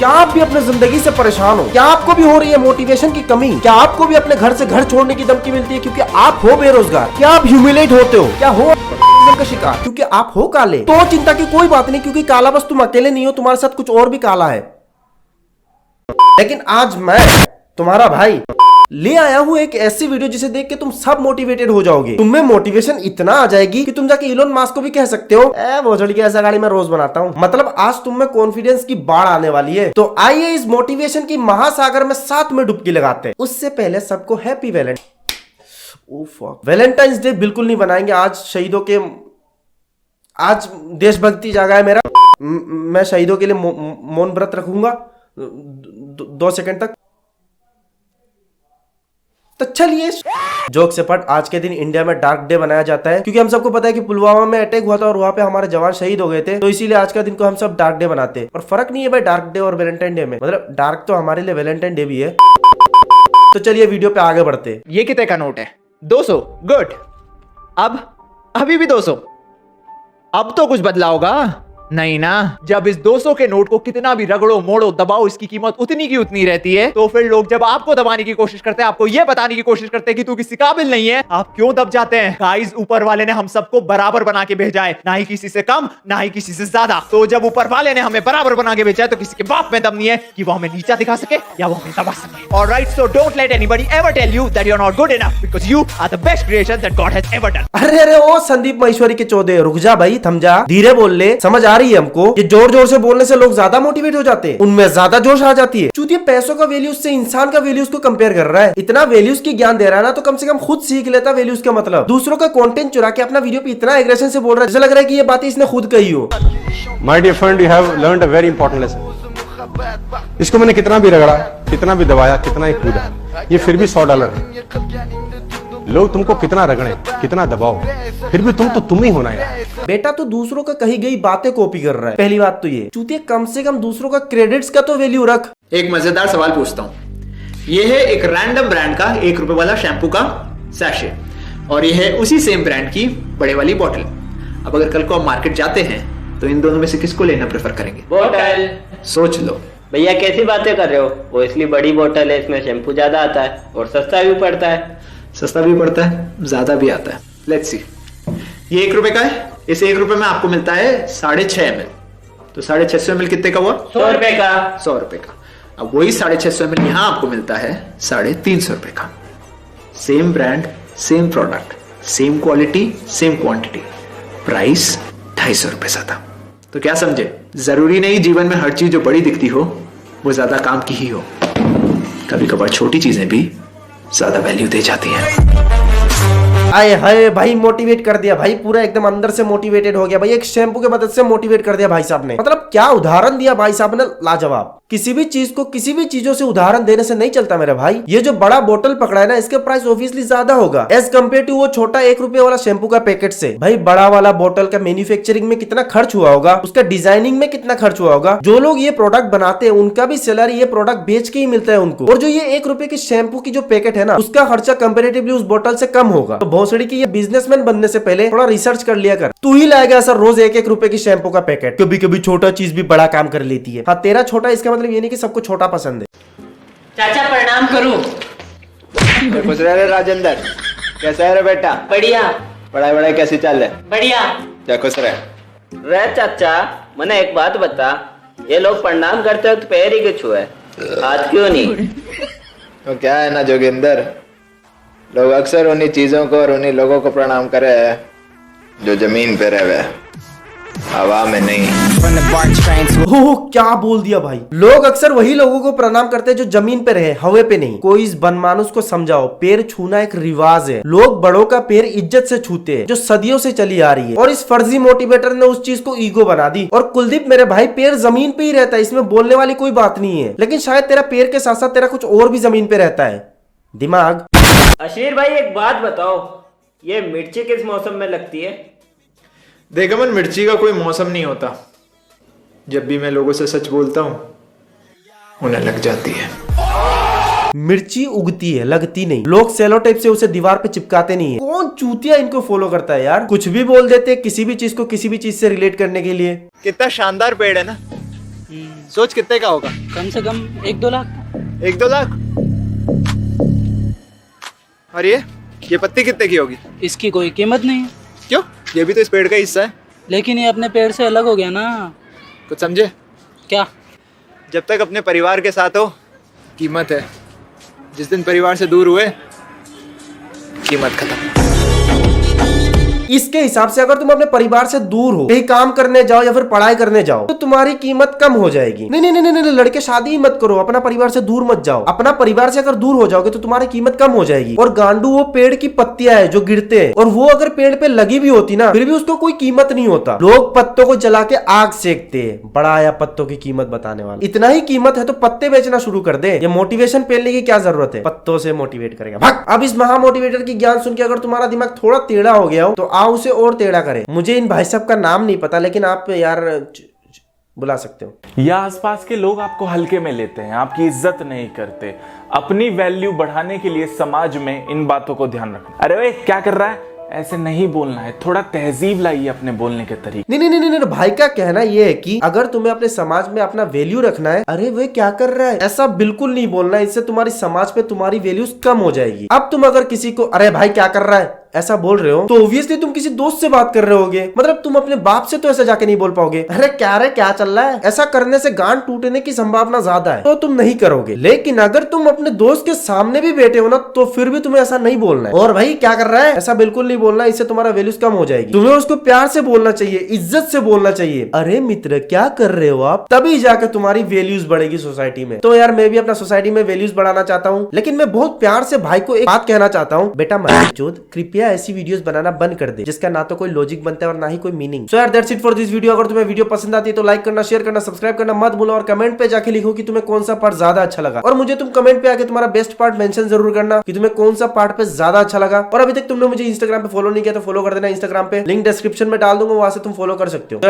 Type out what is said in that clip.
क्या आप भी अपने जिंदगी से परेशान हो? क्या आपको भी हो रही है मोटिवेशन की कमी? क्या आपको भी अपने घर से घर छोड़ने की धमकी मिलती है क्योंकि आप हो बेरोजगार? क्या आप ह्यूमिलेट होते हो? क्या हो का शिकार क्योंकि आप हो काले? तो चिंता की कोई बात नहीं, क्योंकि काला बस तुम अकेले नहीं हो, तुम्हारे साथ कुछ और भी काला है। लेकिन आज मैं तुम्हारा भाई ले आया हूं एक ऐसी वीडियो जिसे देख के तुम सब मोटिवेटेड हो जाओगे। तुम्हें मोटिवेशन इतना आ जाएगी कि तुम जाके इलोन मस्क को भी कह सकते हो, ए भोसड़ी की ऐसा गाड़ी मैं रोज बनाता हूं। मतलब आज तुम में कॉन्फिडेंस की बाढ़ आने वाली है। तो आइए इस मोटिवेशन की महासागर में साथ में डुबकी लगाते हैं। उससे पहले सबको हैप्पी वैलेंटाइंस डे बिल्कुल नहीं बनाएंगे आज। शहीदों के आज देशभक्ति जागा है मेरा। मैं शहीदों के लिए मौन व्रत रखूंगा 2 सेकंड तक। तो चलिए जोक से पट, आज के दिन इंडिया में डार्क डे बनाया जाता है क्योंकि हम सबको पता है कि पुलवामा में अटैक हुआ था और वहां पे हमारे जवान शहीद हो गए थे। तो इसीलिए आज का दिन को हम सब डार्क डे बनाते हैं। और फर्क नहीं है भाई डार्क डे और वैलेंटाइन डे में, मतलब डार्क तो हमारे लिए वैलेंटाइन डे भी है। तो चलिए वीडियो पे आगे बढ़ते हैं। ये कितने का नोट है? 200। गुड। अब अभी भी 200। अब तो कुछ बदला होगा नहीं ना। जब इस 200 के नोट को कितना भी रगड़ो मोड़ो दबाओ, इसकी कीमत उतनी की उतनी रहती है। तो फिर लोग जब आपको दबाने की कोशिश करते हैं, आपको यह बताने की कोशिश करते हैं कि तू किसी काबिल नहीं है, आप क्यों दब जाते हैं? गाइस, ऊपर वाले ने हम सबको बराबर बना के भेजा है, ना ही किसी से कम ना ही किसी से ज्यादा। तो जब ऊपर वाले ने हमें बराबर बना के भेजा है, तो किसी के बाप में दम नहीं है कि वो हमें नीचा दिखा सके या वो हमें दबा सके। Alright, so don't let anybody ever tell you that you are not good enough, because you are the best creation that God has ever done. अरे ओ संदीप महेश्वरी के चौधे, रुक जा भाई, थम जा, धीरे बोल ले। समझ आ रही है हमको कि जोर जोर से बोलने से लोग ज्यादा मोटिवेट हो जाते हैं, उनमें ज्यादा जोश आ जाती है। चूतिया पैसों का वैल्यूज से इंसान का वैल्यूज को कंपेयर कर रहा है। इतना वैल्यूज की ज्ञान दे रहा है ना, तो कम से कम खुद सीख लेता वैल्यूज का मतलब। दूसरों का कंटेंट चुरा के अपना वीडियो पे इतना एग्रेशन से बोल रहा है, जैसा लग रहा है कि ये बातें इसने खुद कही हो। My dear friend, you have learned a very important lesson. इसको मैंने कितना भी रगड़ा, कितना भी दबाया, कितना ही कूदा, ये फिर भी $100 है। लोग तुमको कितना रगड़े, कितना दबाओ, फिर भी तुम ही होना यार। बेटा तो दूसरों का कही गई बातें कॉपी कर रहा है। पहली बात तो ये चूतिया, कम से कम दूसरों का क्रेडिट्स का तो वैल्यू रख। एक मजेदार सवाल पूछता हूं। यह है एक रैंडम ब्रांड का ₹1 वाला शैम्पू का सैशे और यह है उसी सेम ब्रांड की बड़े वाली बोतल। अब अगर कल को आप मार्केट जाते हैं तो इन दोनों में से किसको लेना प्रेफर करेंगे? बोतल। सोच लो। भैया कैसी बातें कर रहे हो? वो इसलिए बड़ी बोतल है, इसमें शैम्पू ज्यादा आता है और सस्ता भी पड़ता है। सस्ता भी पड़ता है, ज्यादा भी आता है। लेट्स सी, ये ₹1 का है। इस ₹1 में आपको मिलता है 6.5 ml। तो 650 ml कितने का हुआ? 100 रुपए का। 100 रुपए का। अब वही 650 ml यहां आपको मिलता है 350 रुपए का। Same brand, same product, same quality, same quantity, price 250 रुपए ज्यादा। तो क्या समझे? जरूरी नहीं जीवन में हर चीज जो बड़ी दिखती हो वो ज्यादा काम की ही हो। कभी कभार छोटी चीजें भी ज्यादा वैल्यू दे जाती है। आए हाय भाई, मोटिवेट कर दिया भाई, पूरा एकदम अंदर से मोटिवेटेड हो गया भाई। एक शैम्पू की मदद से मोटिवेट कर दिया भाई साहब ने। मतलब क्या उदाहरण दिया भाई साहब ने, लाजवाब। किसी भी चीज को किसी भी चीजों से उदाहरण देने से नहीं चलता मेरे भाई। ये जो बड़ा बोतल पकड़ा है ना, इसके प्राइस ऑब्वियसली ज्यादा होगा एज कम्पेयर टू वो छोटा ₹1 वाला शैम्पू का पैकेट से। भाई बड़ा वाला बोतल का मैन्युफैक्चरिंग में कितना खर्च हुआ होगा, उसका डिजाइनिंग में कितना खर्च हुआ होगा। जो लोग ये प्रोडक्ट बनाते हैं उनका भी सैलरी ये प्रोडक्ट बेच के ही मिलता है उनको। और जो ये ₹1 की शैम्पू की जो पैकेट है ना, उसका खर्चा कंपेरेटिवली उस बोतल से कम होगा। तो भोसड़ी की ये बिजनेसमैन बनने से पहले थोड़ा रिसर्च कर लिया कर। तू ही लाएगा सर रोज ₹1 की शैम्पू का पैकेट। कभी कभी छोटा चीज भी बड़ा काम कर लेती है। हाँ, तेरा छोटा इसका मतलब ये नहीं कि सबको छोटा पसंद है। चाचा प्रणाम करूं? खुश रह रे राजेंद्र, कैसा है रे बेटा? बढ़िया। पढ़ाई वढ़ाई कैसी चल रही? बढ़िया। क्या खुश रहे? रे चाचा, मने एक बात बता, ये लोग प्रणाम करते वक्त पैर ही क्यों छुए, हाथ क्यों नहीं? तो क्या है ना जोगिंदर, लोग अक्सर उन्हीं चीजों को और उन्हीं लोगों को प्रणाम करे जो जमीन पे रहे, हवा में नहीं। ओह, क्या बोल दिया भाई। लोग अक्सर वही लोगों को प्रणाम करते हैं जो जमीन पे रहे, हवे पे नहीं। कोई इस बनमानुस को समझाओ, पैर छूना एक रिवाज है। लोग बड़ों का पैर इज्जत से छूते हैं, जो सदियों से चली आ रही है। और इस फर्जी मोटिवेटर ने उस चीज को ईगो बना दी। और कुलदीप मेरे भाई, पैर जमीन पे ही रहता है, इसमें बोलने वाली कोई बात नहीं है। लेकिन शायद तेरा पैर के साथ साथ तेरा कुछ और भी जमीन पे रहता है, दिमाग। अशीर भाई एक बात बताओ, ये मिर्ची किस मौसम में लगती है? देख अमन, मिर्ची का कोई मौसम नहीं होता। जब भी मैं लोगों से सच बोलता हूँ उन्हें लग जाती है। मिर्ची उगती है, लगती नहीं। लोग सेलो टेप से उसे दीवार पे चिपकाते नहीं है। कौन चूतिया इनको फॉलो करता है यार? कुछ भी बोल देते किसी भी चीज को किसी भी चीज से रिलेट करने के लिए। कितना शानदार पेड़ है ना, सोच कितने का होगा? कम से कम 1-2 लाख। 1-2 लाख? और ये पत्ती कितने की होगी? इसकी कोई कीमत नहीं है। क्यों? ये भी तो इस पेड़ का हिस्सा है। लेकिन ये अपने पेड़ से अलग हो गया ना। कुछ समझे? क्या? जब तक अपने परिवार के साथ हो कीमत है, जिस दिन परिवार से दूर हुए कीमत खत्म। इसके हिसाब से अगर तुम अपने परिवार से दूर हो, कहीं काम करने जाओ या फिर पढ़ाई करने जाओ, तो तुम्हारी कीमत कम हो जाएगी। नहीं नहीं नहीं नहीं, लड़के शादी ही मत करो, अपना परिवार से दूर मत जाओ। अपना परिवार से अगर दूर हो जाओगे तो तुम्हारी कीमत कम हो जाएगी। और गांडू वो पेड़ की पत्तियां है जो गिरते हैं, और वो अगर पेड़ पे लगी भी होती ना, फिर भी उसको कोई कीमत नहीं होता। लोग पत्तों को जला के आग सेकते हैं। बड़ा आया पत्तों की कीमत बताने वाला। इतना ही कीमत है तो पत्ते बेचना शुरू कर दे। ये मोटिवेशन पेलने की क्या जरूरत है? पत्तों से मोटिवेट करेगा भाग। अब इस महा मोटिवेटर की ज्ञान सुन के अगर तुम्हारा दिमाग थोड़ा टेढ़ा हो गया हो तो आओ उसे और टेढ़ा करें। मुझे इन भाई साहब का नाम नहीं पता, लेकिन आप यार बुला सकते हो। या आसपास के लोग आपको हल्के में लेते हैं, आपकी इज्जत नहीं करते। अपनी वैल्यू बढ़ाने के लिए समाज में इन बातों को ध्यान रखना। अरे ओए क्या कर रहा है? ऐसे नहीं बोलना है, थोड़ा तहजीब लाइए अपने बोलने के तरीके। नहीं नहीं नहीं नहीं, भाई का कहना ये है कि अगर तुम्हें अपने समाज में अपना वैल्यू रखना है, अरे वे क्या कर रहा है, ऐसा बिल्कुल नहीं बोलना है। इससे तुम्हारी समाज पे तुम्हारी वैल्यूज कम हो जाएगी। अब तुम अगर किसी को अरे भाई क्या कर रहा है ऐसा बोल रहे हो तो ऑब्वियसली तुम किसी दोस्त से बात कर रहे होगे। मतलब तुम अपने बाप से तो ऐसा जाके नहीं बोल पाओगे, अरे क्या चल रहा है। ऐसा करने से गांड टूटने की संभावना ज्यादा है, तो तुम नहीं करोगे। लेकिन अगर तुम अपने दोस्त के सामने भी बैठे हो ना, तो फिर भी तुम्हें ऐसा नहीं बोलना है, और भाई क्या कर रहा है ऐसा बिल्कुल नहीं बोलना। इससे तुम्हारा वैल्यूज कम हो जाएगी। तुम्हें उसको प्यार से बोलना चाहिए, इज्जत से बोलना चाहिए। अरे मित्र क्या कर रहे हो आप, तभी जाकर तुम्हारी वैल्यूज बढ़ेगी सोसाइटी में। तो यार मैं भी अपना सोसाइटी में वैल्यूज बढ़ाना चाहता हूँ, लेकिन मैं बहुत प्यार से भाई को एक बात कहना चाहता हूँ। बेटा मत कृपया ऐसी वीडियोस बनाना बंद कर दे जिसका ना तो कोई लॉजिक बनता है और ना ही कोई मीनिंग। सो यार that's it for this video. अगर तुम्हें वीडियो पसंद आती है तो लाइक करना, शेयर करना, सब्सक्राइब करना मत भूलो, और कमेंट पे जाके लिखो कि तुम्हें कौन सा पार्ट ज्यादा अच्छा लगा। और मुझे तुम कमेंट पे आके तुम्हारा बेस्ट पार्ट मेंशन जरूर करना कि तुम्हें कौन सा पार्ट पे ज्यादा अच्छा लगा। और अभी तक तुमने मुझे इंस्टाग्राम पे फॉलो नहीं किया तो फॉलो कर देना। इंस्टाग्राम पे लिंक डिस्क्रिप्शन में डाल दूंगा, वहां से तुम फॉलो कर सकते हो।